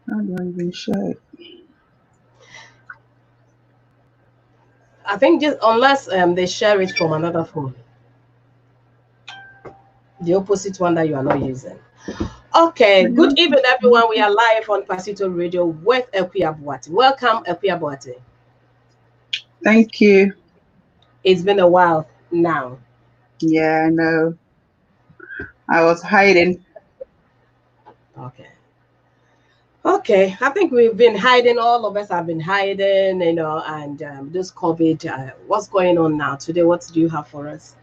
How do I even share it? I think just unless they share it from another phone, the opposite one that you are not using. Okay, good evening, everyone. We are live on Pasito Radio with Akua Boateng. Welcome, Akua Boateng. Thank you. It's been a while now. Yeah, I know. I was hiding. Okay. Okay, I think we've been hiding. All of us have been hiding, and this COVID. What's going on now today? What do you have for us?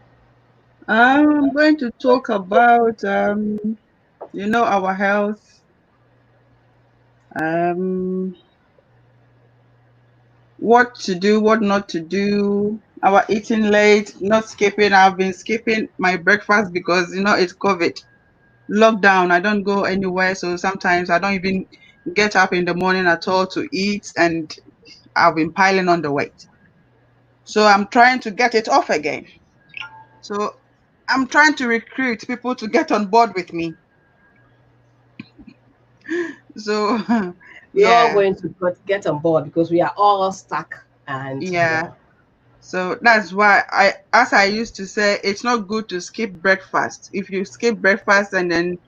I'm going to talk about our health. Um, what to do, what not to do. Our eating late, not skipping. I've been skipping my breakfast because it's COVID lockdown. I don't go anywhere, so sometimes I don't even get up in the morning at all to eat, and I've been piling on the weight. So I'm trying to get it off again. So I'm trying to recruit people to get on board with me. So We're all yeah, going to get on board because we are all stuck, and yeah. So that's why as I used to say, it's not good to skip breakfast. If you skip breakfast and then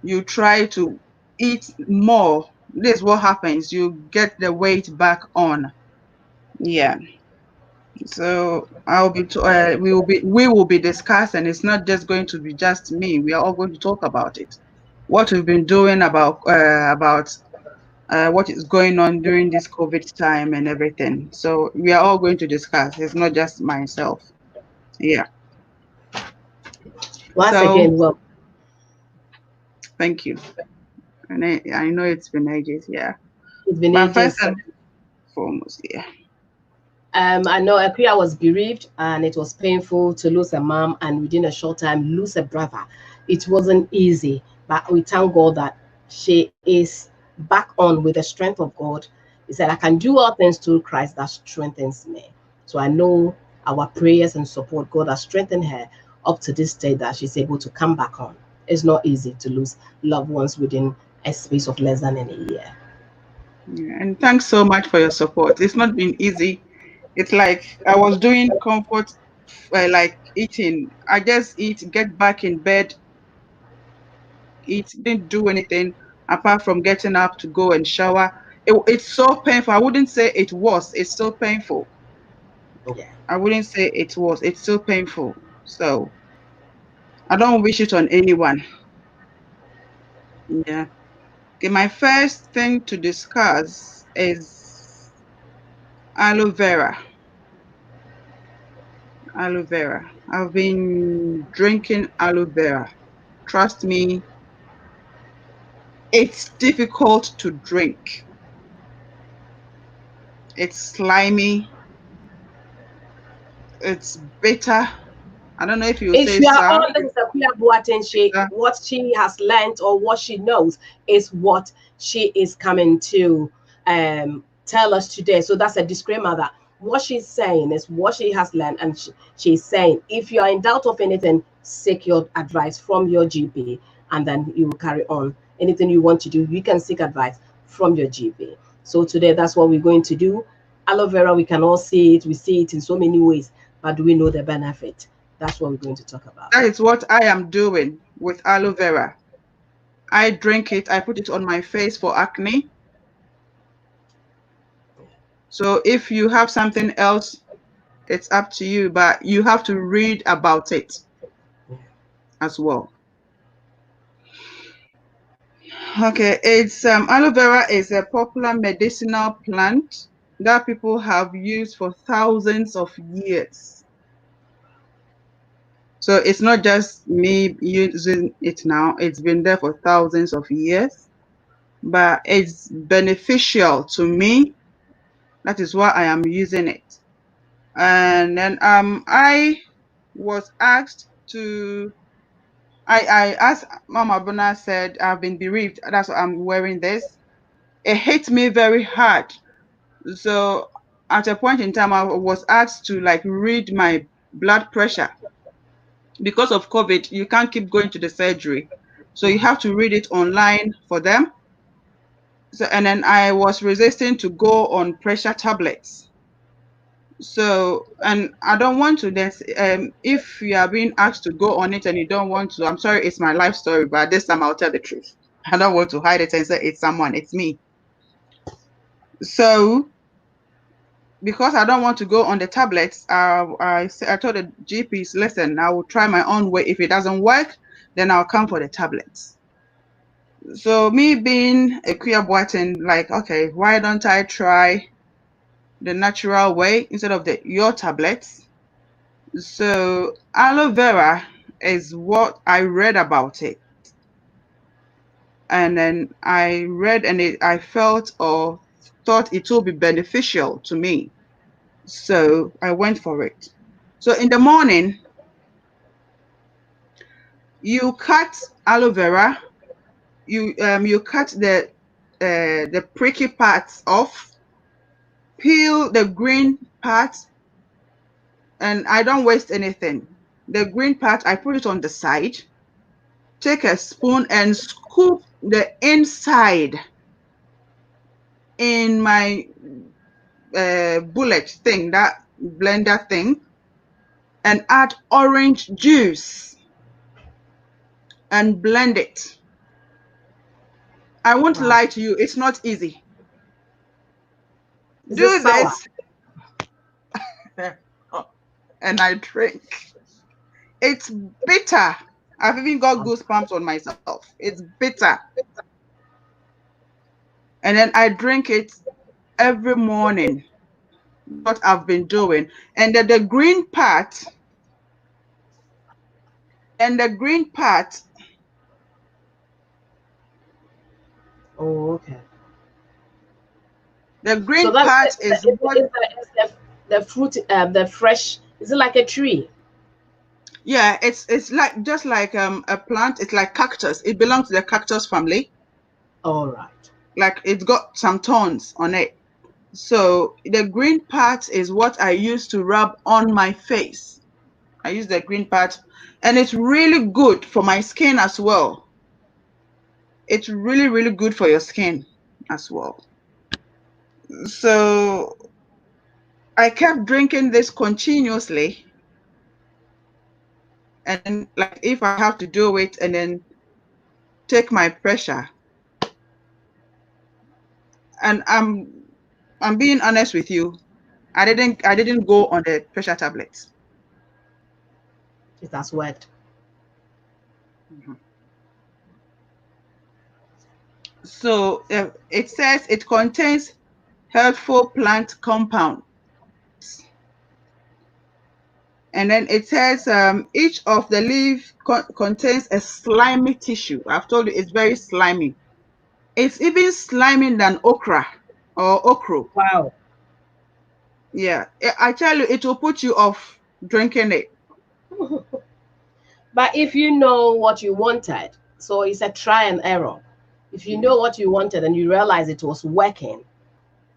you try to eat more, this is what happens. You get the weight back on. Yeah. So we will be discussing. It's not just going to be just me. We are all going to talk about it. What we've been doing about what is going on during this COVID time and everything. So we are all going to discuss. It's not just myself. Yeah. once So again, well, thank you. And I know it's been ages. Yeah. it's been But first ages. and foremost, yeah. I know Akria was bereaved and it was painful to lose a mom and within a short time lose a brother. It wasn't easy, but we thank God that she is back on with the strength of God. He said, I can do all things through Christ that strengthens me. So I know our prayers and support, God has strengthened her up to this day that she's able to come back on. It's not easy to lose loved ones within a space of less than a year. Yeah. And thanks so much for your support. It's not been easy. It's like I was doing comfort, like eating. I just eat, get back in bed, eat, didn't do anything apart from getting up to go and shower. It's so painful. I wouldn't say it was. It's so painful. Yeah. I wouldn't say it was. It's so painful. So I don't wish it on anyone. Yeah. Okay, my first thing to discuss is aloe vera. Aloe vera. I've been drinking aloe vera. Trust me, it's difficult to drink. It's slimy. It's bitter. I don't know if you If say you are sour. on, this is a Queer Boateng, Bitter. what she has learned or what she knows is what she is coming to tell us today. So that's a disclaimer that what she's saying is what she has learned, and she's saying if you are in doubt of anything, seek your advice from your GP, and then you will carry on. Anything you want to do, you can seek advice from your GP. So today, that's what we're going to do. Aloe vera, we can all see it. We see it in so many ways, but do we know the benefit? That's what we're going to talk about. That is what I am doing with aloe vera. I drink it. I put it on my face for acne. So if you have something else, it's up to you, but you have to read about it as well. Okay, it's aloe vera is a popular medicinal plant that people have used for thousands of years. So it's not just me using it now, it's been there for thousands of years, but it's beneficial to me. That is why I am using it. And then I was asked to as Mama Bona said, I've been bereaved. That's why I'm wearing this. It hit me very hard. So at a point in time, I was asked to like read my blood pressure. Because of COVID, you can't keep going to the surgery. So you have to read it online for them. So, and then I was resisting to go on pressure tablets. So, and I don't want to then, if you are being asked to go on it and you don't want to, I'm sorry, it's my life story, but this time I'll tell the truth. I don't want to hide it and say it's someone, it's me. So, because I don't want to go on the tablets, I told the GPs, listen, I will try my own way. If it doesn't work, then I'll come for the tablets. So me being a queer Boateng, like, okay, why don't I try the natural way instead of your tablets? So aloe vera is what I read about it. And then I read and I felt or thought it will be beneficial to me. So I went for it. So in the morning, you cut aloe vera, you cut the pricky parts off, peel the green part, and I don't waste anything. The green part, I put it on the side. Take a spoon and scoop the inside in my bullet thing, that blender thing, and add orange juice and blend it. I won't Wow. lie to you, it's not easy. Is it Do sour? this and I drink. It's bitter. I've even got goosebumps on myself. It's bitter. And then I drink it every morning. What I've been doing. And the green part, Oh, okay. the So green that's part is what, the fruit, the fresh. Is it like a tree? yeah, it's like just like a plant. It's like cactus. It belongs to the cactus family. All right. Like it's got some thorns on it. So the green part is what I use to rub on my face. I use the green part, and it's really good for my skin as well. It's really, really good for your skin as well. So I kept drinking this continuously, and like if I have to do it and then take my pressure, and I'm being honest with you, I didn't go on the pressure tablets. It has worked. Mhm. So it says it contains helpful plant compound. And then it says each of the leaf contains a slimy tissue. I've told you it's very slimy. It's even slimy than okra or okra. Wow. Yeah, I tell you, it will put you off drinking it. But if you know what you wanted, so it's a try and error. If you know what you wanted and you realize it was working,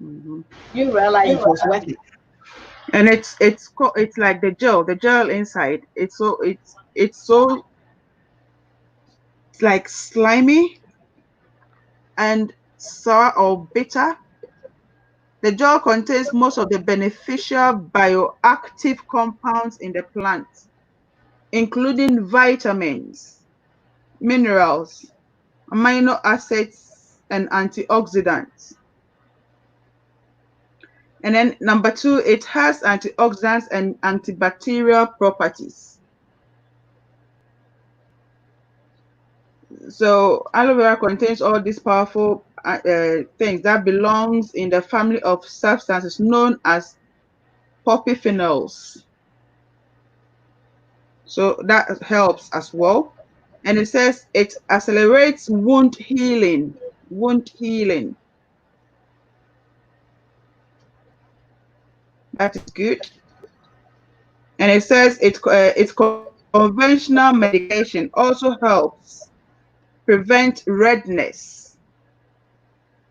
Mhm. you realize it was working. And it's like the gel inside. It's like slimy and sour or bitter. The gel contains most of the beneficial bioactive compounds in the plant, including vitamins, minerals, amino acids, and antioxidants. And then number two, it has antioxidants and antibacterial properties. So aloe vera contains all these powerful things that belongs in the family of substances known as polyphenols. So that helps as well. And it says it accelerates wound healing. Wound healing. That is good. And it says it's conventional medication also helps prevent redness,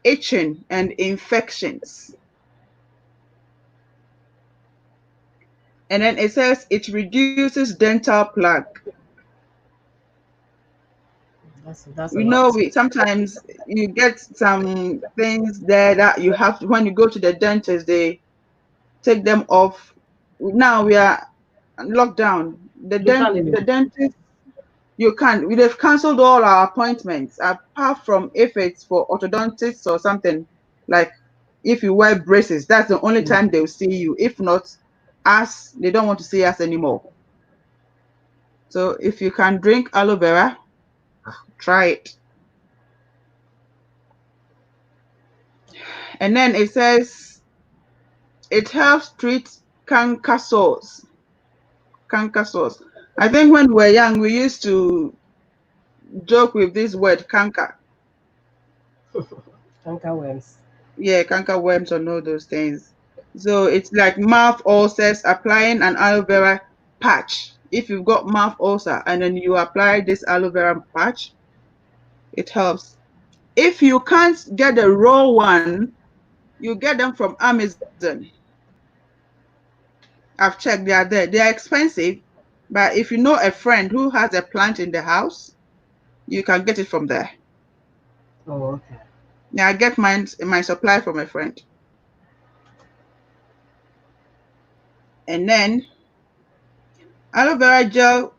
itching, and infections. And then it says it reduces dental plaque. That's a You know, lot. we sometimes you get some things there that you have to, when you go to the dentist, they take them off. Now we are locked down. You can't even. The dentist, you can't. They've cancelled all our appointments apart from if it's for orthodontists or something, like if you wear braces, that's the only Yeah. time they'll see you. If not, us, they don't want to see us anymore. So if you can drink aloe vera, try it. And then it says it helps treat canker sores. Canker sores. I think when we were young, we used to joke with this word canker. Canker worms. Yeah, canker worms and all those things. So it's like mouth ulcers, applying an aloe vera patch. If you've got mouth ulcer and then you apply this aloe vera patch, it helps. If you can't get the raw one, you get them from Amazon. I've checked, they are there. They are expensive, but if you know a friend who has a plant in the house, you can get it from there. Oh, okay. Yeah, I get my supply from a friend. And then aloe vera gel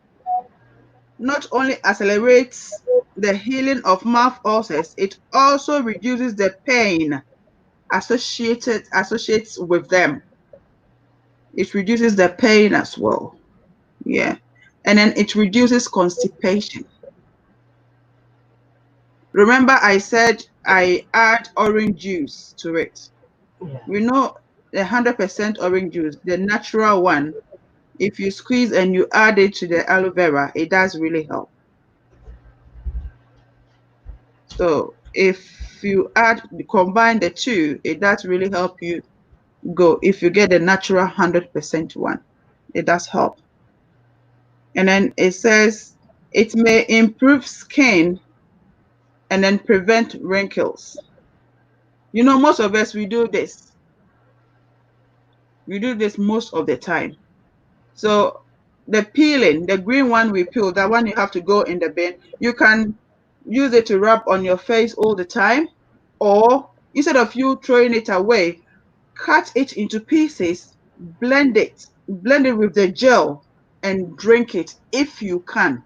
not only accelerates the healing of mouth ulcers, it also reduces the pain associates with them. It reduces the pain as well. Yeah. And then it reduces constipation. Remember I said I add orange juice to it. Yeah. We know the 100% orange juice, the natural one, if you squeeze and you add it to the aloe vera, it does really help. So if you combine the two, it does really help you go. If you get the natural 100% one, it does help. And then it says it may improve skin and then prevent wrinkles. You know, most of us, we do this. We do this most of the time. So the peeling, the green one we peel, that one you have to go in the bin. You can use it to rub on your face all the time, or instead of you throwing it away, cut it into pieces, blend it with the gel and drink it if you can.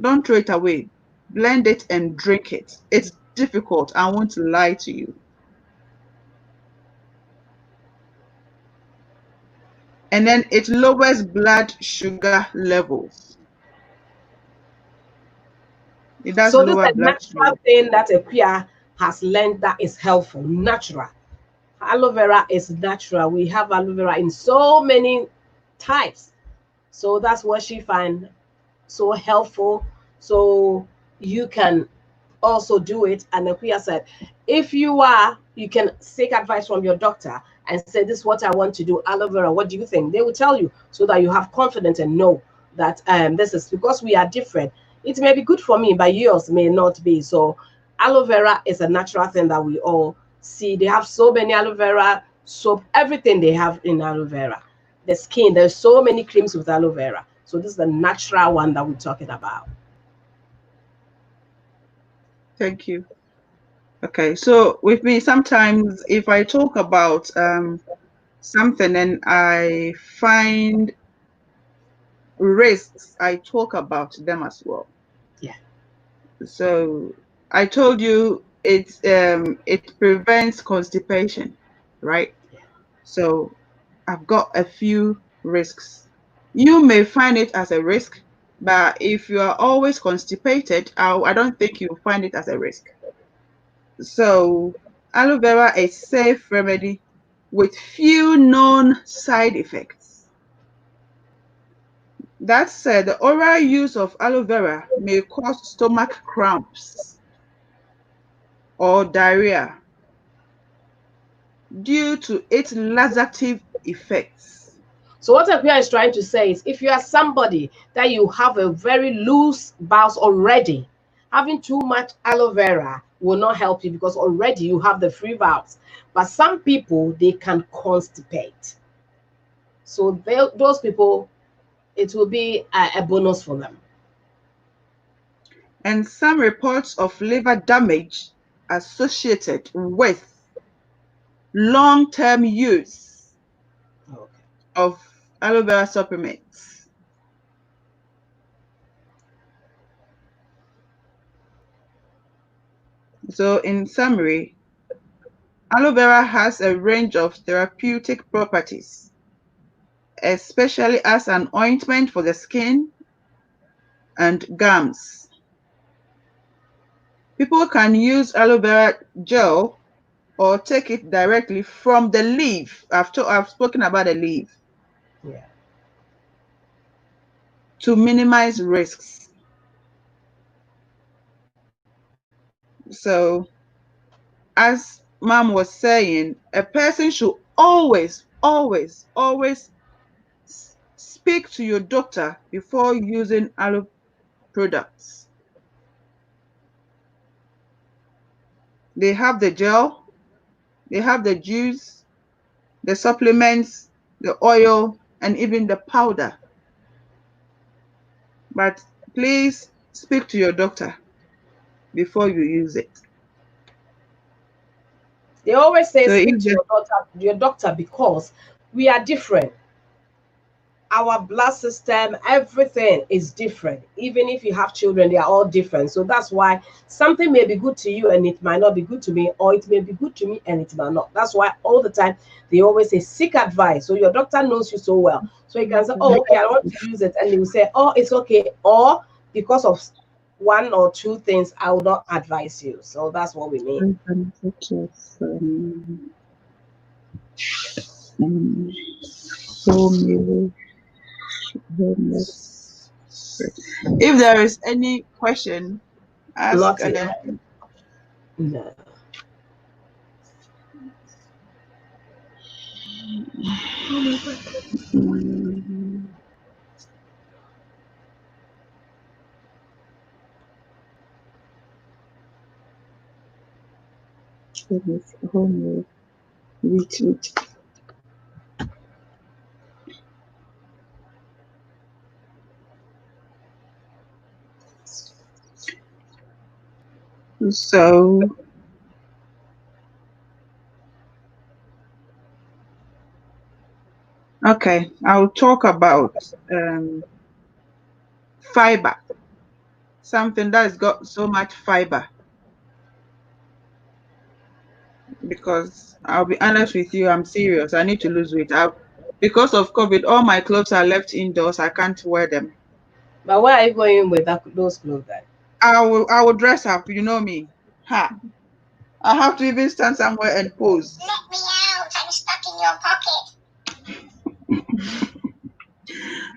Don't throw it away. Blend it and drink it. It's difficult. I won't lie to you. And then it lowers blood sugar levels. It does So this is lower a blood natural sugar. thing that Akua has learned that is helpful. Natural. Aloe vera is natural. We have aloe vera in so many types. So that's what she find so helpful. So you can also do it. And Akua said, if you can seek advice from your doctor and say, this is what I want to do, aloe vera, what do you think? They will tell you so that you have confidence and know that this is because we are different. It may be good for me, but yours may not be. So aloe vera is a natural thing that we all see. They have so many aloe vera soap, everything they have in aloe vera. The skin, there's so many creams with aloe vera. So this is the natural one that we're talking about. Thank you. Okay, so with me, sometimes if I talk about something and I find risks, I talk about them as well. Yeah. So I told you it prevents constipation, right? Yeah. So I've got a few risks. You may find it as a risk, but if you are always constipated, I don't think you'll find it as a risk. So aloe vera is safe remedy with few known side effects. That said, the oral use of aloe vera may cause stomach cramps or diarrhea due to its laxative effects. So what Akua is trying to say is if you are somebody that you have a very loose bowels already, having too much aloe vera will not help you because already you have the free bowels. But some people, they can constipate. So those people, it will be a bonus for them. and some reports of liver damage associated with long-term use of aloe vera supplements. So in summary, aloe vera has a range of therapeutic properties, especially as an ointment for the skin and gums. People can use aloe vera gel or take it directly from the leaf. I've spoken about the leaf. Yeah. To minimize risks. So, as Mom was saying, a person should always speak to your doctor before using aloe products. They have the gel, they have the juice, the supplements, the oil, and even the powder. But please speak to your doctor before you use it. They always say So speak to your doctor because we are different. Our blood system, everything is different. Even if you have children, they are all different. So that's why something may be good to you and it might not be good to me, or it may be good to me and it might not. That's why all the time they always say seek advice. So your doctor knows you so well. So you can say, oh, okay, I want to use it. And they will say, oh, it's okay. Or because of one or two things, I will not advise you. So that's what we mean. If there is any question, ask. Not yet. No. So okay, I'll talk about fiber, something that's got so much fiber. Because I'll be honest with you, I'm serious. I need to lose weight. Because of COVID, all my clothes are left indoors. I can't wear them. But where are you going with those clothes then? I will dress up. You know me. Ha! I have to even stand somewhere and pose. Let me out! I'm stuck in your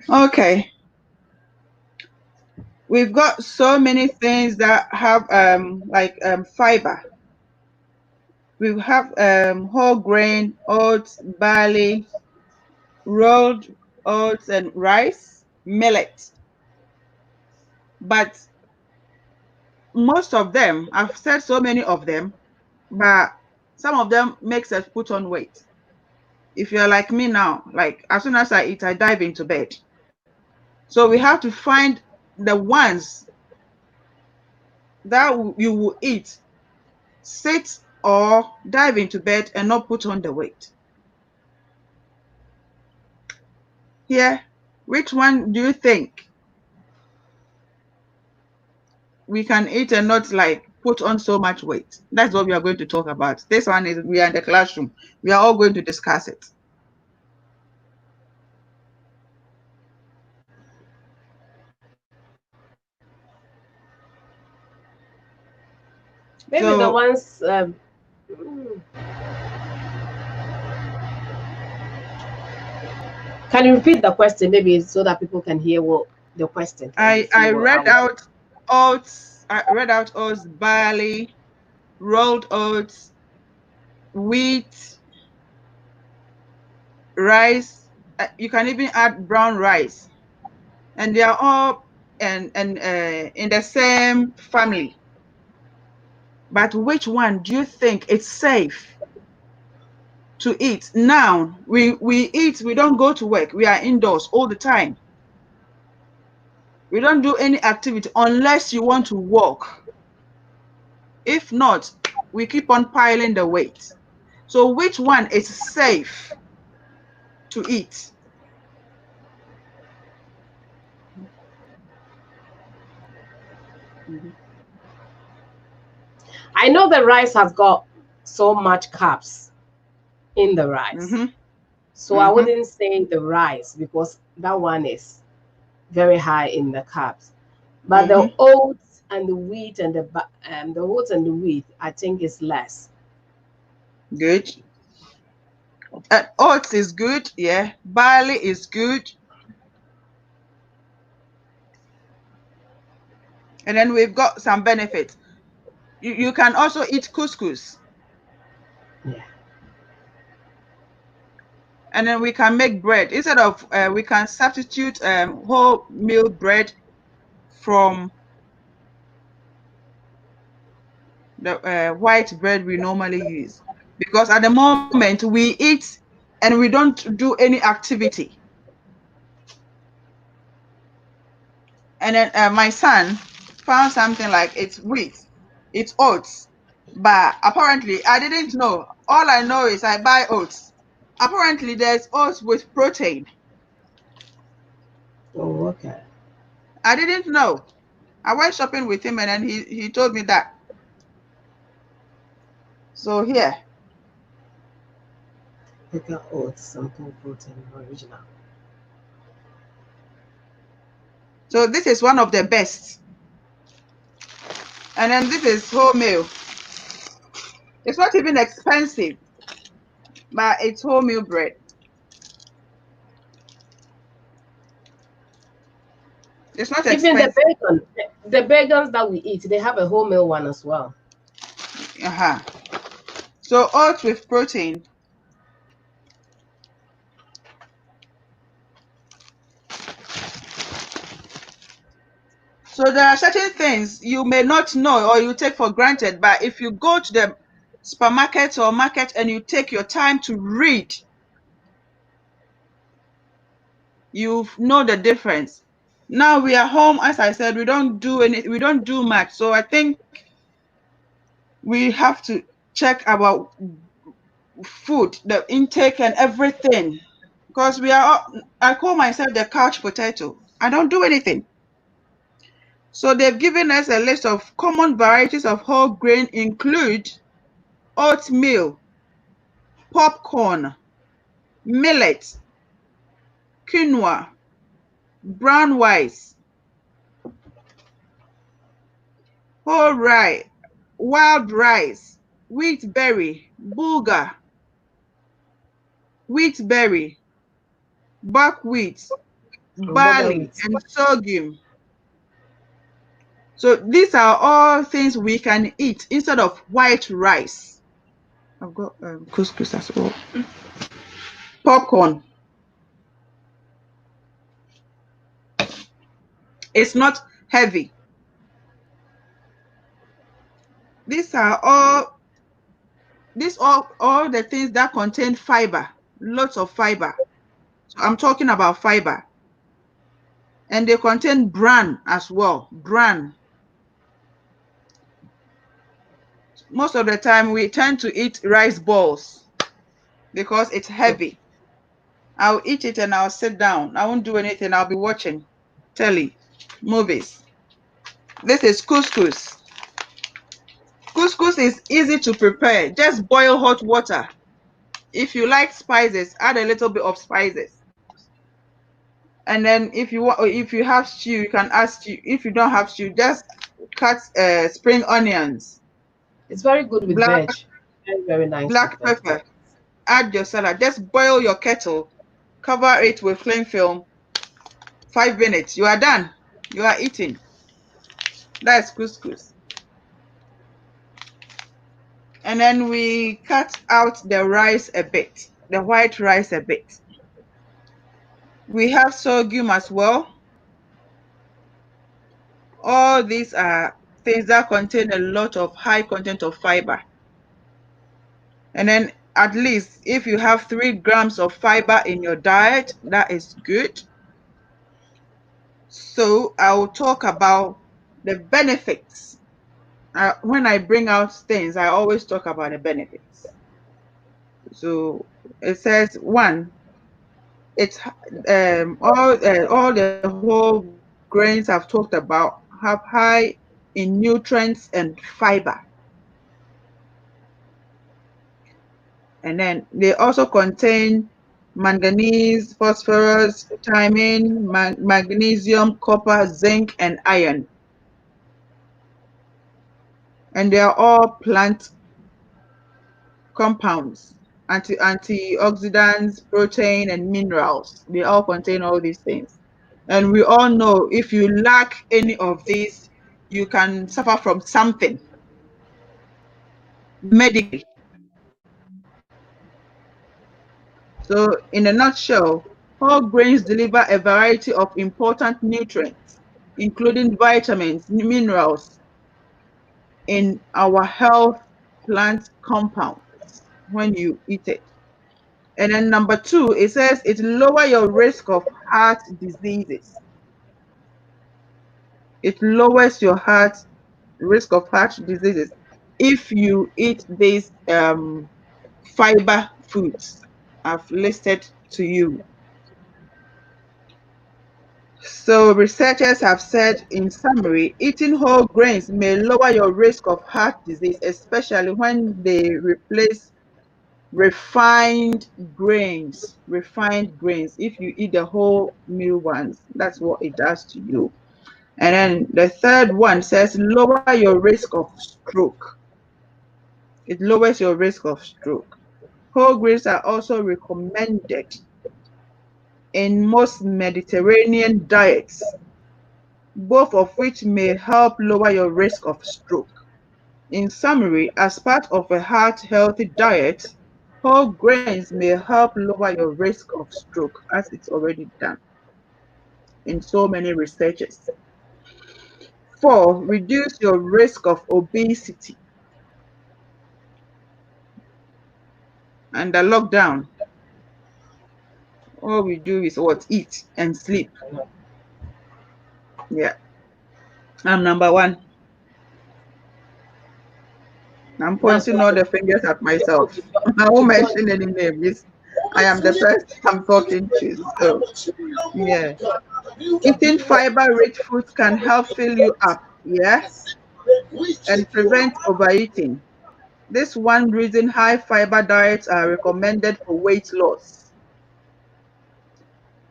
pocket. Okay. We've got so many things that have fiber. We have whole grain, oats, barley, rolled oats, and rice, millet. But most of them, I've said so many of them, but some of them makes us put on weight. If you're like me now, like as soon as I eat, I dive into bed. So we have to find the ones that you will eat, sit or dive into bed and not put on the weight. Here, which one do you think we can eat and not like put on so much weight? That's what we are going to talk about. This one is we are in the classroom. We are all going to discuss it. Maybe So, the ones. Can you repeat the question, maybe, so that people can hear what the question and see I what read out oats. I read out oats, barley, rolled oats, wheat, rice. You can even add brown rice, and they are all in the same family. But which one do you think it's safe to eat? Now we eat. We don't go to work. We are indoors all the time. We don't do any activity unless you want to walk. If not, we keep on piling the weight. So which one is safe to eat? I know the rice has got so much carbs in the rice. Mm-hmm. So I wouldn't say the rice because that one is very high in the carbs. But the oats and the wheat and the oats and the wheat, I think is less. Good. Oats is good, yeah. Barley is good. And then we've got some benefits. You can also eat couscous. Yeah. And then we can make bread. Instead of, we can substitute wholemeal bread from the white bread we normally use. Because at the moment we eat and we don't do any activity. And then my son found something like it's wheat, it's oats. But apparently I didn't know. All I know is I buy oats. Apparently there's oats with protein. Oh, okay. I didn't know. I went shopping with him and then he told me that. So here. Pick up oats, simple protein, original. So this is one of the best. And then this is wholemeal. It's not even expensive, but it's wholemeal bread. It's not Even the expensive. bacon, the bacons that we eat, they have a wholemeal one as well. So oats with protein. So there are certain things you may not know or you take for granted, but if you go to the supermarket or market and you take your time to read, you know the difference. Now we are home, as I said, we don't do much. So I think we have to check our food, the intake and everything. Because I call myself the couch potato. I don't do anything. So they've given us a list of common varieties of whole grain include oatmeal, popcorn, millet, quinoa, brown rice, whole rye, wild rice, wheat berry, bulgur, wheat berry, buckwheat, Bugger barley, wheat. and sorghum. So these are all things we can eat instead of white rice. I've got couscous as well. Popcorn. It's not heavy. These are all the things that contain fiber, lots of fiber. So I'm talking about fiber. And they contain bran as well. Bran. Most of the time we tend to eat rice balls because it's heavy. I'll eat it and I'll sit down. I won't do anything. I'll be watching telly, movies. This is couscous. Couscous is easy to prepare. Just boil hot water. If you like spices, add a little bit of spices. And then if you have stew, you can add stew. If you don't have stew, just cut spring onions, It's very good with black veg. Very, very nice with black pepper. vegetables. Add your salad. Just boil your kettle, cover it with cling film. 5 minutes. You are done. You are eating. That's couscous. And then we cut out the rice a bit, the white rice a bit. We have sorghum as well. All these are things that contain a lot of high content of fiber. And then at least if you have 3 grams of fiber in your diet, that is good. So I will talk about the benefits. When I bring out things, I always talk about the benefits. So it says one, it's all the whole grains I've talked about have high in nutrients and fiber, and then they also contain manganese, phosphorus, thiamine, magnesium, copper, zinc, and iron, and they are all plant compounds, antioxidants, protein, and minerals. They all contain all these things. And we all know if you lack any of these, you can suffer from something medically. So, in a nutshell, whole grains deliver a variety of important nutrients, including vitamins, minerals in our health plant compounds when you eat it. And then number two, it says it lower your risk of heart diseases. It lowers your heart risk of heart diseases if you eat these fiber foods I've listed to you. So researchers have said in summary, eating whole grains may lower your risk of heart disease, especially when they replace refined grains. Refined grains. If you eat the whole meal ones, that's what it does to you. And then the third one says lower your risk of stroke. It lowers your risk of stroke. Whole grains are also recommended in most Mediterranean diets, both of which may help lower your risk of stroke. In summary, as part of a heart healthy diet, whole grains may help lower your risk of stroke, as it's already done in so many researches. 4, reduce your risk of obesity. And the lockdown, all we do is what? Eat and sleep. Yeah, I'm number one. I'm That's pointing all right. the fingers at myself. I won't mention any names. I am the person I'm talking to. So, yeah. Eating fiber-rich foods can help fill you up, yeah, and prevent overeating. This one reason high fiber diets are recommended for weight loss.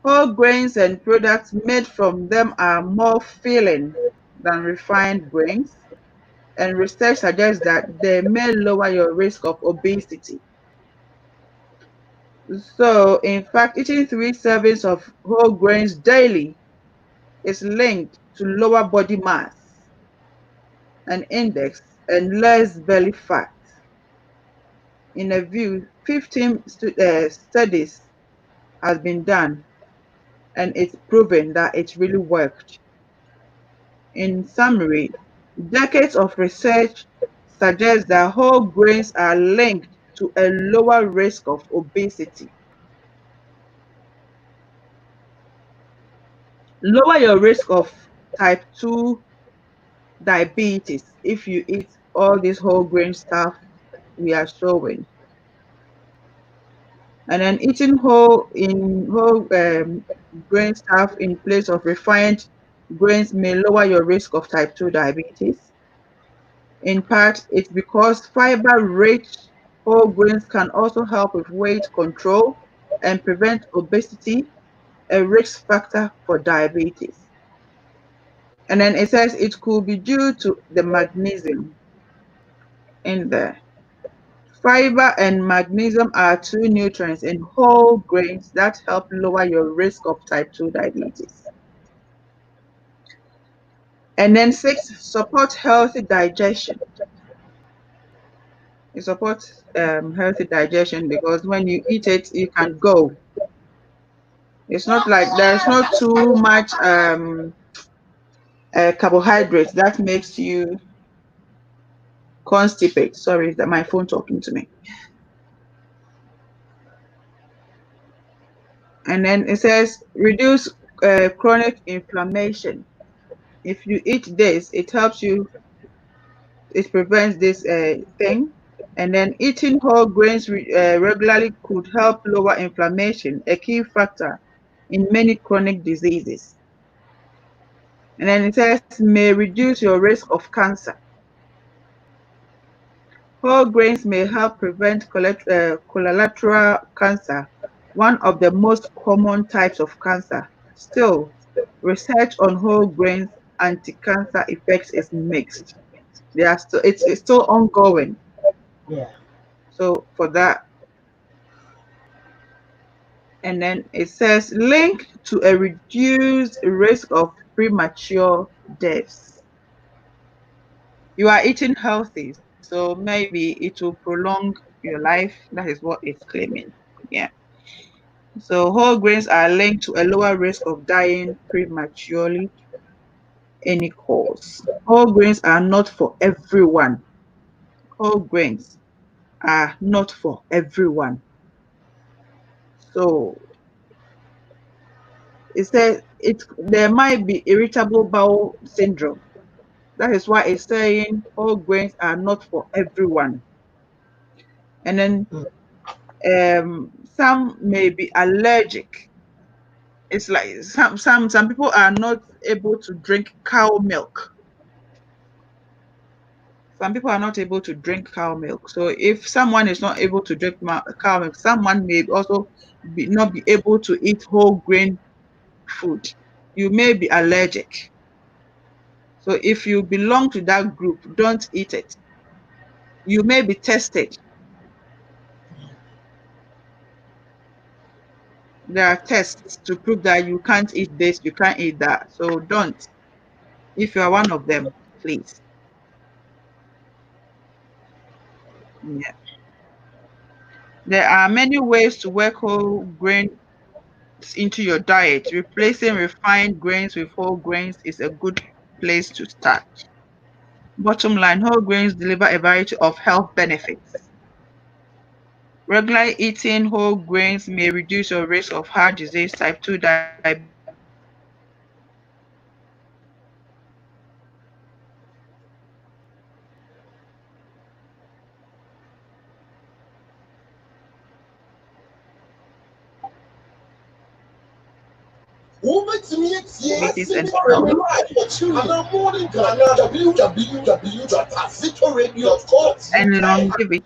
Whole grains and products made from them are more filling than refined grains, and research suggests that they may lower your risk of obesity. So, in fact, eating 3 servings of whole grains daily is linked to lower body mass and index and less belly fat. In a view, 15 studies has been done, and it's proven that it really worked. In summary, decades of research suggest that whole grains are linked to a lower risk of obesity. Lower your risk of type 2 diabetes if you eat all this whole grain stuff we are showing. And then eating whole grain stuff in place of refined grains may lower your risk of type 2 diabetes. In part, it's because fiber-rich whole grains can also help with weight control and prevent obesity, a risk factor for diabetes. And then it says it could be due to the magnesium in there. Fiber and magnesium are two nutrients in whole grains that help lower your risk of type 2 diabetes. And then 6, support healthy digestion. It supports healthy digestion because when you eat it, you can go. It's not like there's not too much carbohydrates that makes you constipate. Sorry, that my phone talking to me. And then it says reduce chronic inflammation. If you eat this, it helps you. It prevents this thing. And then eating whole grains regularly could help lower inflammation, a key factor in many chronic diseases. And then it says may reduce your risk of cancer. Whole grains may help prevent colorectal cancer, one of the most common types of cancer. Still, research on whole grains anti-cancer effects is mixed. It's still ongoing. Yeah. So for that, and then it says link to a reduced risk of premature deaths. You are eating healthy, so maybe it will prolong your life. That is what it's claiming. Yeah. So whole grains are linked to a lower risk of dying prematurely, any cause. Whole grains are not for everyone. Whole grains are not for everyone. So it says there might be irritable bowel syndrome. That is why it's saying whole grains are not for everyone. And then some may be allergic. It's like some people are not able to drink cow milk. Some people are not able to drink cow milk. So if someone is not able to drink cow milk, someone may also not be able to eat whole grain food. You may be allergic. So if you belong to that group, don't eat it. You may be tested. There are tests to prove that you can't eat this, you can't eat that. So don't. If you are one of them, please. Yeah. There are many ways to work whole grain into your diet. Replacing refined grains with whole grains is a good place to start. Bottom line, whole grains deliver a variety of health benefits. Regular eating whole grains may reduce your risk of heart disease, type 2 diabetes, and stroke. And longevity.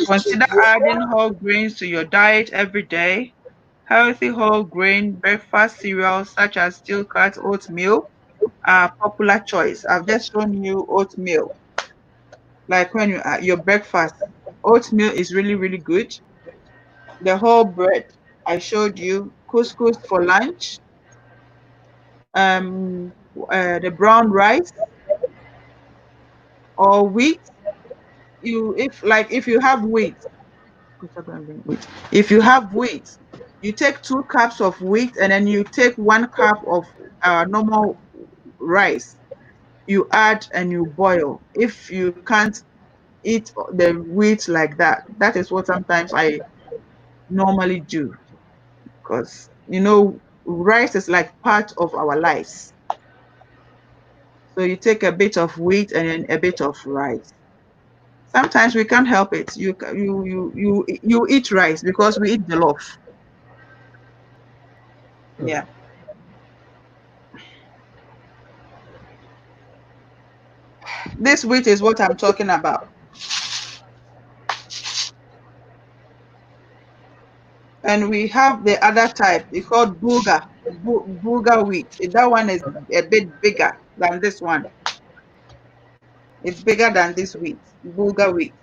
Consider adding whole grains to your diet every day. Healthy whole grain breakfast cereals such as steel cut oatmeal are popular choice. I've just shown you oatmeal. Like when your breakfast, oatmeal is really, really good. The whole bread, I showed you. Couscous for lunch. The brown rice or wheat. If you have wheat, if you have wheat, you take 2 cups of wheat and then you take 1 cup of normal rice. You add and you boil. If you can't eat the wheat like that, that is what sometimes I normally do, because rice is like part of our lives. So you take a bit of wheat and then a bit of rice. Sometimes we can't help it. You eat rice because we eat the loaf. Yeah. This wheat is what I'm talking about. And we have the other type. It's called Bulgar wheat. That one is a bit bigger than this one. It's bigger than this wheat, Bulgar wheat.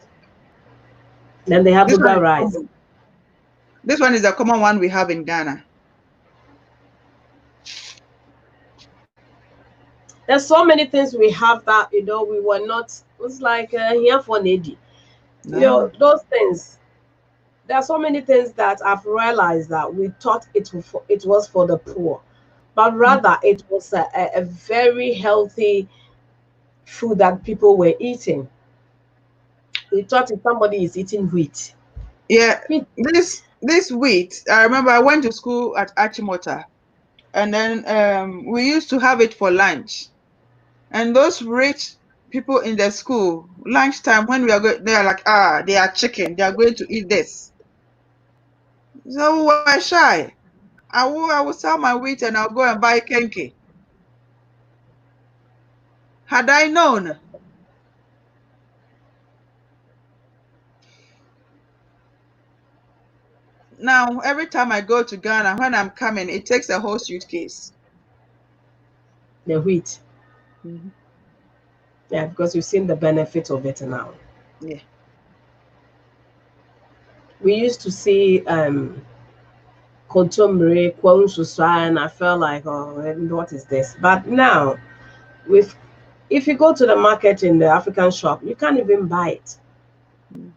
Then they have This one Buga is rice. common. This one is a common one we have in Ghana. There's so many things we have that we were not. It's like here for Nedi. No. Those things. There are so many things that I've realized that we thought it was for the poor, but rather it was a very healthy food that people were eating. We thought if somebody is eating wheat. Yeah, this wheat. I remember I went to school at Achimota. and then we used to have it for lunch. And those rich people in the school, lunchtime when we are going, they are like, they are chicken. They are going to eat this. So we were shy. I will sell my wheat and I'll go and buy kenke. Had I known. Now, every time I go to Ghana, when I'm coming, it takes a whole suitcase. The wheat. Mm-hmm. Yeah, because you've seen the benefit of it now. Yeah. We used to see kontomire, kwansuswa, and I felt like, oh, what is this? But now, with if you go to the market in the African shop, you can't even buy it. Mm.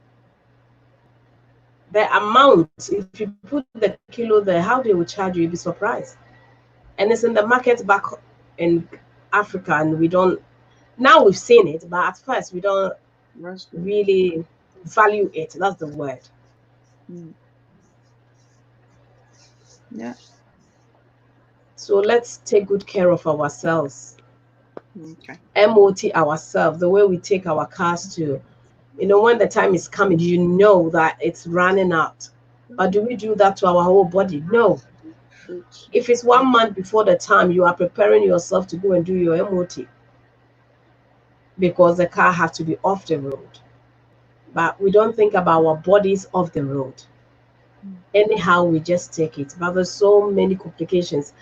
The amount, if you put the kilo there, how they will charge you, you'll be surprised. And it's in the market back in Africa, and we don't. Now we've seen it, but at first we don't really value it. That's the word. Mm. Yeah. So let's take good care of ourselves. Okay. MOT ourselves, the way we take our cars to, when the time is coming, you know that it's running out. But do we do that to our whole body? No. Fruit. If it's 1 month before the time, you are preparing yourself to go and do your MOT because the car has to be off the road. But we don't think about our bodies off the road. Anyhow, we just take it. But there's so many complications.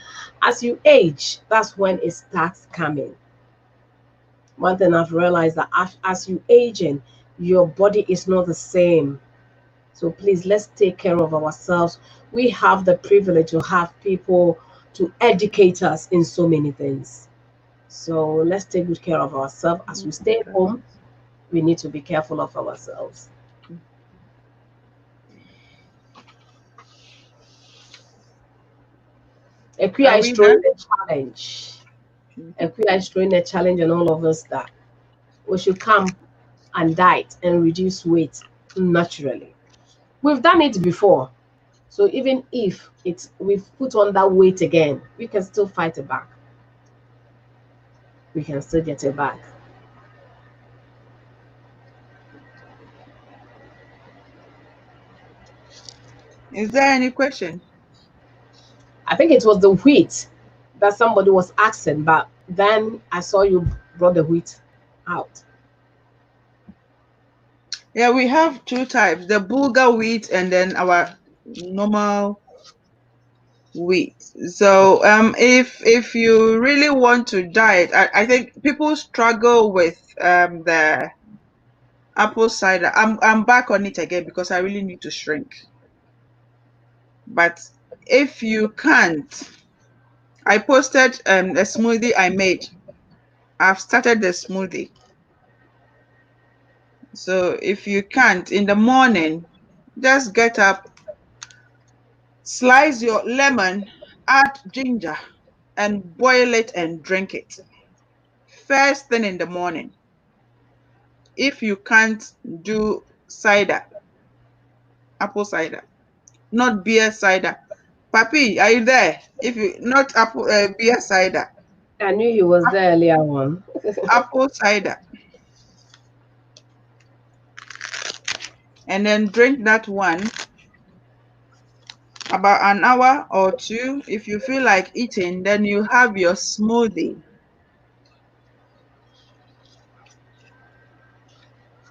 As you age, that's when it starts coming. One thing I've realized that as you aging, your body is not the same. So please, let's take care of ourselves. We have the privilege to have people to educate us in so many things. So let's take good care of ourselves. As we stay home, we need to be careful of ourselves. Akua Are is we throwing done? a challenge. Akua is throwing a challenge on all of us that we should come and diet and reduce weight naturally. We've done it before. So even if we've put on that weight again, we can still fight it back. We can still get it back. Is there any question? I think it was the wheat that somebody was asking, but then I saw you brought the wheat out. Yeah, we have two types, the bulgur wheat and then our normal wheat. So if you really want to diet, I think people struggle with the apple cider. I'm back on it again because I really need to shrink. But if you can't, I posted a smoothie I made. I've started the smoothie. So if you can't in the morning, just get up, slice your lemon, add ginger, and boil it and drink it. First thing in the morning. If you can't do cider, apple cider, not beer cider. Papi, are you there? If you not apple beer cider, I knew he was there earlier on. apple cider, and then drink that one about an hour or two. If you feel like eating, then you have your smoothie.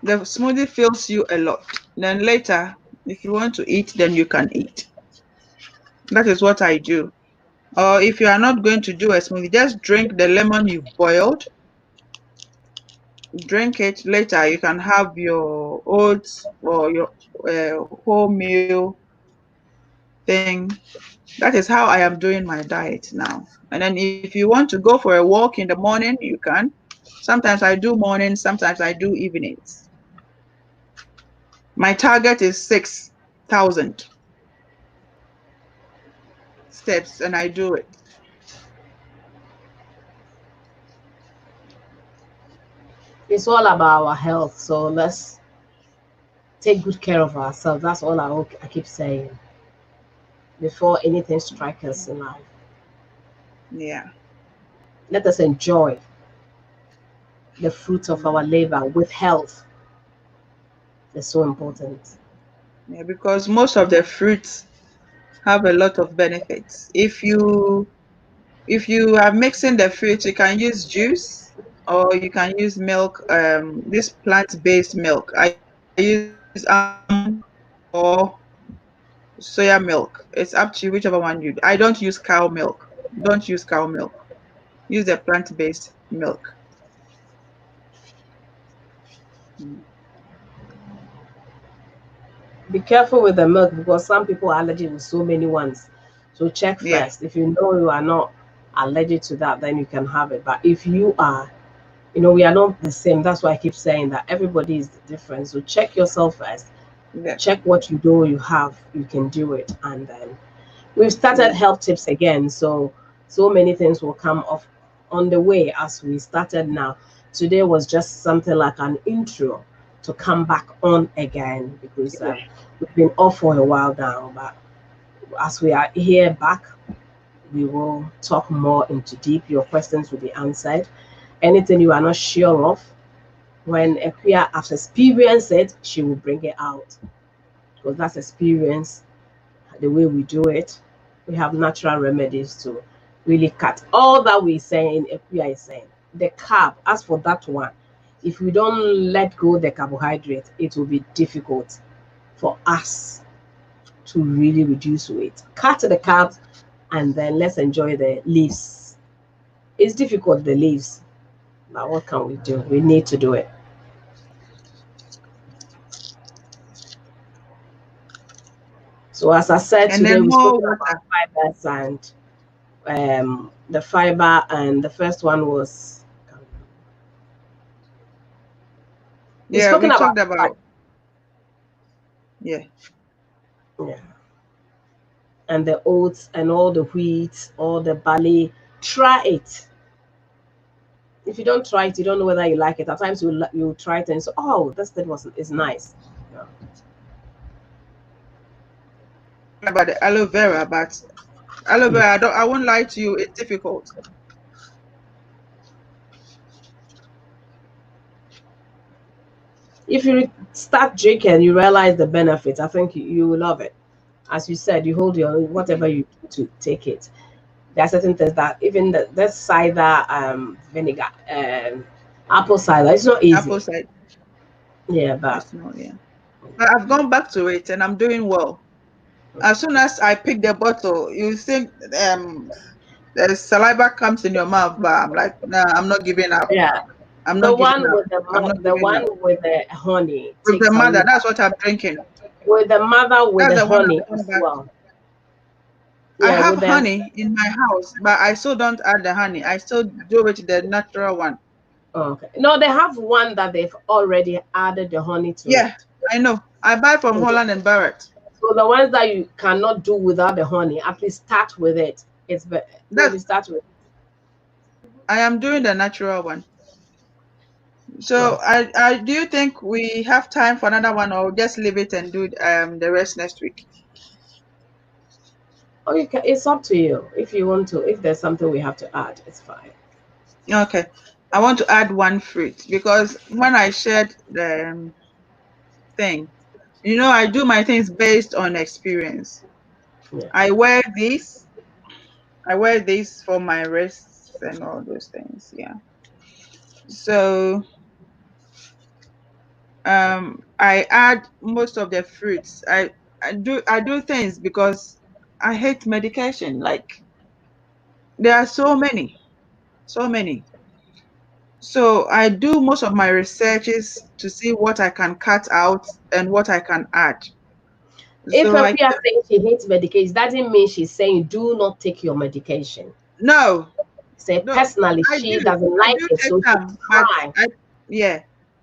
The smoothie fills you a lot. Then later, if you want to eat, then you can eat. That is what I do. Or if you are not going to do a smoothie, just drink the lemon you've boiled. Drink it later. You can have your oats or your wholemeal thing. That is how I am doing my diet now. And then if you want to go for a walk in the morning, you can. Sometimes I do mornings, sometimes I do evenings. My target is 6,000 steps and I do it. It's all about our health, so let's take good care of ourselves. That's all I keep saying before anything strikes us in life. Yeah. Let us enjoy the fruits of our labor with health. It's so important. Yeah, because most of the fruits have a lot of benefits. If you are mixing the fruits, you can use juice or you can use milk, this plant-based milk. I use almond or soya milk. It's up to you whichever one you. I don't use cow milk. Don't use cow milk. Use the plant-based milk. Mm. Be careful with the milk because some people are allergic with so many ones. So check Yeah, first. If you know you are not allergic to that, then you can have it. But if you are, we are not the same. That's why I keep saying that everybody is different. So check yourself first. yeah, Check what you do, you have, you can do it. And then we've started yeah, health tips again. So many things will come off on the way as we started now. Today was just something like an intro to come back on again because yeah. we've been off for a while now. But as we are here back, we will talk more into deep. Your questions will be answered. Anything you are not sure of, when Akua has experienced it, she will bring it out because that's experience, the way we do it. We have natural remedies to really cut all that we're saying. Akua is saying the carb. As for that one, if we don't let go the carbohydrate, it will be difficult for us to really reduce weight. Cut the carbs and then let's enjoy the leaves. It's difficult, the leaves, but what can we do? We need to do it. So, as I said And today, then we spoke more about water. fibers and the fiber, and the first one was we've Yeah, spoken we about talked fiber, about, yeah. yeah, and the oats and all the wheat, all the barley. Try it. If you don't try it, you don't know whether you like it. At times you try it and say, "Oh, this thing was is nice." Yeah. About the aloe vera, but aloe vera, I won't lie to you, it's difficult. If you start drinking, you realize the benefits. I think you will love it. As you said, you hold your whatever you do to take it. There are certain things that even the cider vinegar, apple cider, it's not Apple easy. cider, Yeah, but it's not, yeah. But I've gone back to it and I'm doing well. As soon as I pick the bottle, you think the saliva comes in your mouth, but I'm like, nah, I'm not giving up. yeah, I'm the not giving one up. with the I'm not the giving one up. with the honey With the takes away mother, that's that. what I'm drinking. With the mother with That's the the one honey I've gone as back. well. I Yeah, have with the honey in my house, but I still don't add the honey. I still do it the natural one. okay. No, they have one that they've already added the honey to Yeah, it. I know. I buy from Holland and Barrett. So the ones that you cannot do without the honey, at least start with it. It's better. That's Maybe start with I am doing the natural one. So well. I do you think we have time for another one or just leave it and do the rest next week? Oh, you can. It's up to you if you want to. If there's something we have to add, it's fine. Okay. I want to add one fruit because when I shared the thing, I do my things based on experience. Yeah. I wear these. I wear these for my wrists and all those things. Yeah. So I add most of the fruits. I do things because I hate medication. Like there are so many, so many. So I do most of my researches to see what I can cut out and what I can add. If So a like peer saying she hates medication, doesn't mean she's saying do not take your medication. no, Say no, personally, I she do. doesn't I like do it, take so she some, but try. yeah,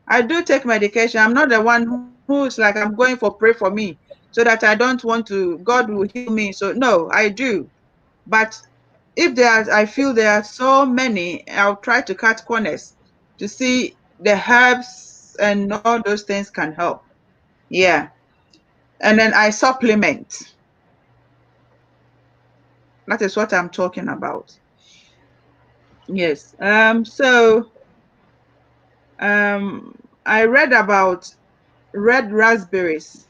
I do take medication. I'm not the one who's like I'm going for pray for me so that I don't want to. God will heal me. So no, I do. But if I feel there are so many, I'll try to cut corners to see the herbs and all those things can help. Yeah, and then I supplement. That is what I'm talking about. Yes. I read about red raspberries.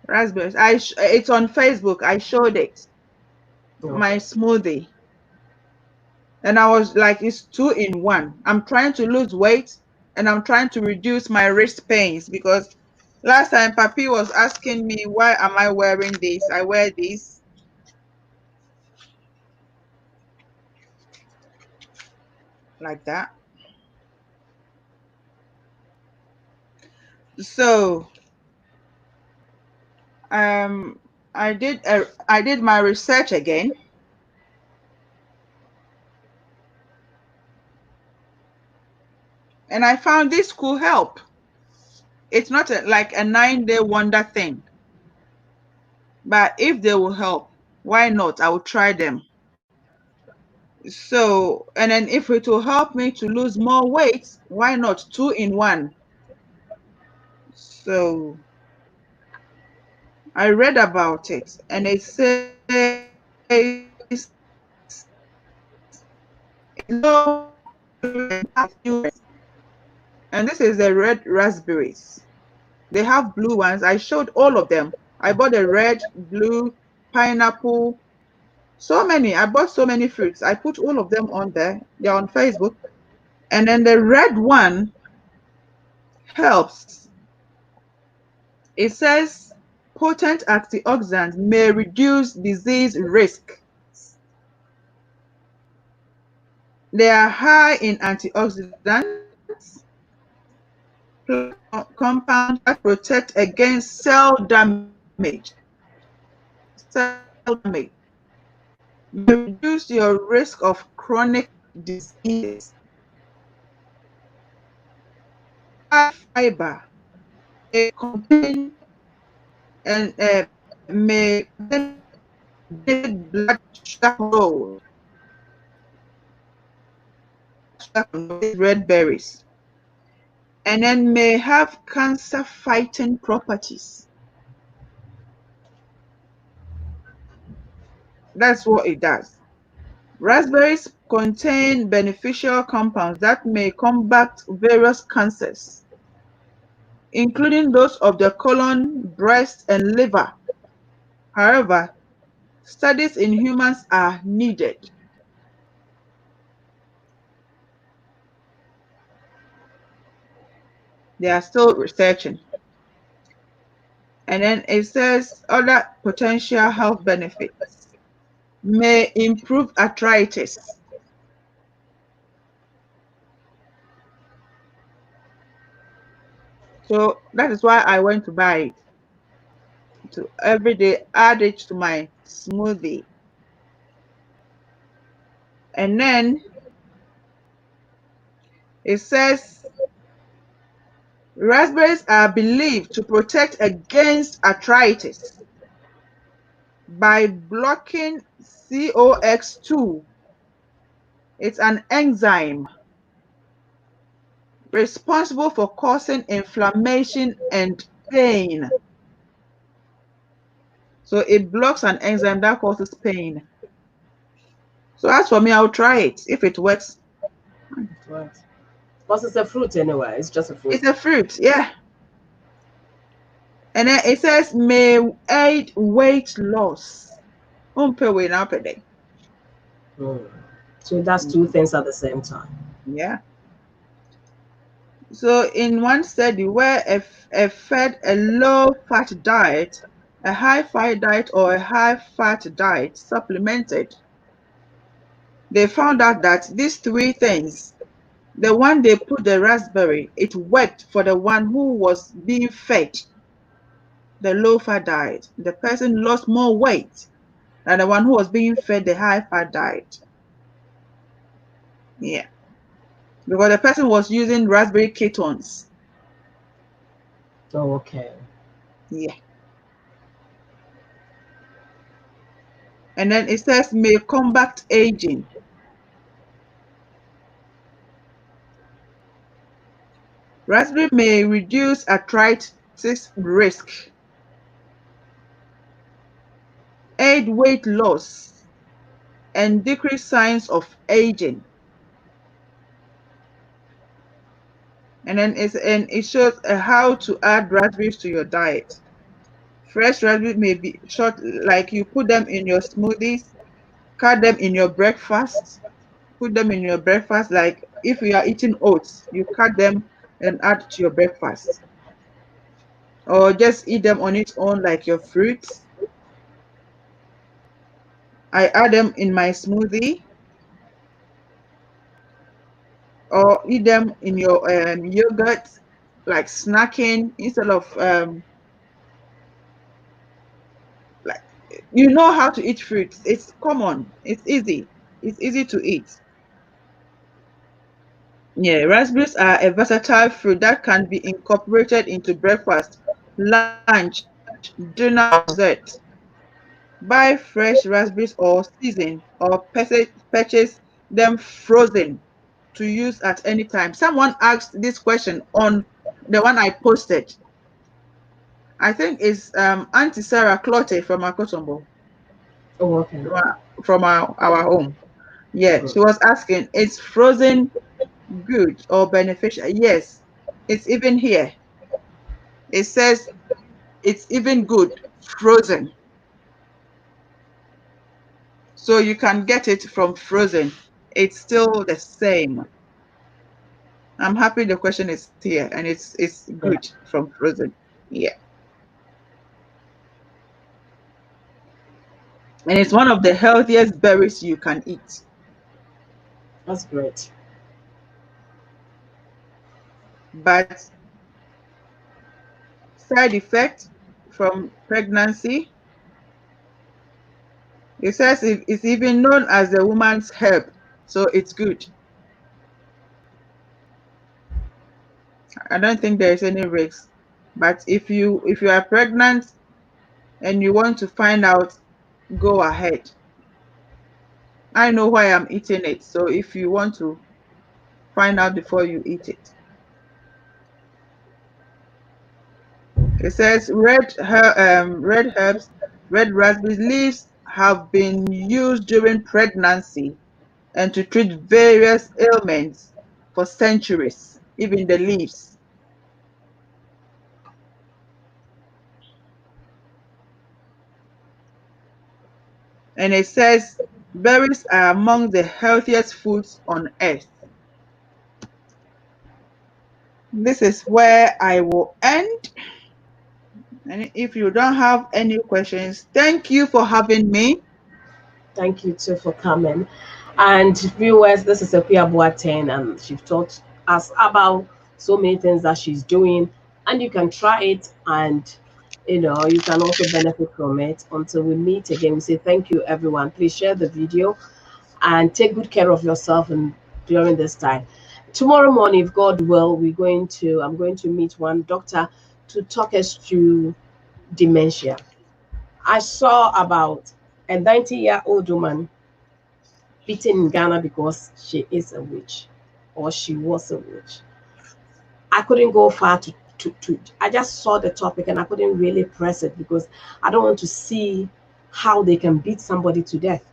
Raspberries. It's on Facebook. I showed it. My Okay. smoothie. And I was like, it's 2 in 1. I'm trying to lose weight and I'm trying to reduce my wrist pains because last time Papi was asking me why am I wearing this? I wear this like that. So um I did my research again and I found this could help. It's not like a 9-day wonder thing, but if they will help, why not? I will try them. So, and then if it will help me to lose more weight, why not 2 in 1? So I read about it and it says it's low and this is the red raspberries. They have blue ones. I showed all of them. I bought the red, blue, pineapple, so many. I bought so many fruits. I put all of them on there. They're on Facebook. And then the red one helps. It says potent antioxidants may reduce disease risk. They are high in antioxidants, compounds that protect against cell damage. Cell damage may reduce your risk of chronic diseases. High fiber may contain and may blood sugar control, red berries, and then may have cancer fighting properties. That's what it does. Raspberries contain beneficial compounds that may combat various cancers, including those of the colon, breast, and liver. However, studies in humans are needed. They are still researching. And then it says other potential health benefits may improve arthritis. So that is why I went to buy it. To every day add it to my smoothie. And then it says raspberries are believed to protect against arthritis by blocking COX2. It's an enzyme responsible for causing inflammation and pain. So it blocks an enzyme that causes pain. So as for me, I'll try it if it works. Right. Because it's a fruit anyway. It's just a fruit. It's a fruit, yeah. And then it says may aid weight loss. Mm. So that's two things at the same time. Yeah. So in one study where a fed a low fat diet, a high fat diet, or a high fat diet supplemented, they found out that these three things, the one they put the raspberry, it worked for the one who was being fed the low fat diet. The person lost more weight than the one who was being fed the high fat diet. Yeah. Because the person was using raspberry ketones. Oh, okay. Yeah. And then it says may combat aging. Raspberry may reduce arthritis risk, aid weight loss, and decrease signs of aging. And then it shows how to add raspberries to your diet. Fresh raspberries may be short, like you put them in your smoothies, cut them in your breakfast, put them in your breakfast. Like if you are eating oats, you cut them and add to your breakfast, or just eat them on its own like your fruits. I add them in my smoothie, or eat them in your yogurt, like snacking instead of like you know how to eat fruits. It's common. It's easy. It's easy to eat. Yeah, raspberries are a versatile fruit that can be incorporated into breakfast, lunch, dinner, or dessert. Buy fresh raspberries or season or purchase them frozen to use at any time. Someone asked this question on the one I posted. I think it's Auntie Sarah Clotte from Akotombo, Oh, okay. from our home. Yeah, Good. she was asking, is frozen good or beneficial? Yes, it's even here. It says it's even good frozen. So you can get it from frozen. It's still the same. I'm happy the question is here and it's good Yeah, from frozen. Yeah. And it's one of the healthiest berries you can eat. that's great. But side effect from pregnancy, it says it's even known as the woman's herb. So it's good. I don't think there is any risk. But if you are pregnant and you want to find out, go ahead. I know why I'm eating it. So if you want to find out before you eat it. It says red herbs, red raspberry leaves have been used during pregnancy and to treat various ailments for centuries, even the leaves. And it says berries are among the healthiest foods on earth. This is where I will end. And if you don't have any questions, thank you for having me. Thank you too for coming. And viewers, this is Akua Boateng, and she's taught us about so many things that she's doing, and you can try it, and you can also benefit from it. Until we meet again, we say thank you, everyone. Please share the video and take good care of yourself and during this time. Tomorrow morning, if God will, I'm going to meet one doctor to talk us through dementia. I saw about a 90-year-old woman beaten in Ghana because she is a witch or she was a witch. I couldn't go far to I just saw the topic and I couldn't really press it because I don't want to see how they can beat somebody to death.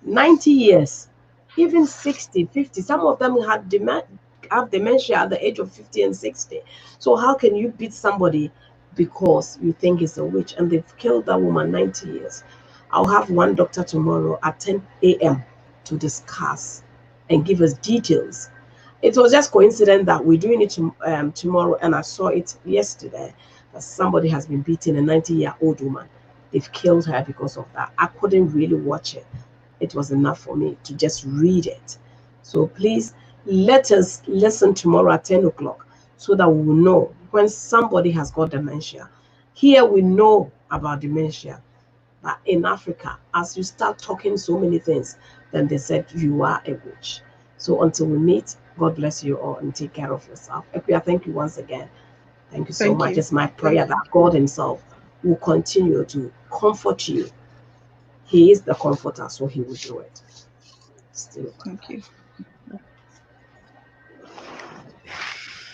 90 years, even 60, 50. Some of them have dementia at the age of 50 and 60. So how can you beat somebody because you think it's a witch and they've killed that woman 90 years? I'll have one doctor tomorrow at 10 a.m. to discuss and give us details. It was just coincidence that we're doing it tomorrow and I saw it yesterday that somebody has been beating a 90-year-old woman. They've killed her because of that. I couldn't really watch it. It was enough for me to just read it. So please let us listen tomorrow at 10 o'clock so that we will know when somebody has got dementia. Here we know about dementia, but in Africa, as you start talking so many things, then they said you are a witch. So until we meet, God bless you all and take care of yourself. Ekuya, thank you once again. Thank you so Thank much. you. It's my Thank prayer you. that God Himself will continue to comfort you. He is the comforter, so He will do it. Still. Thank you.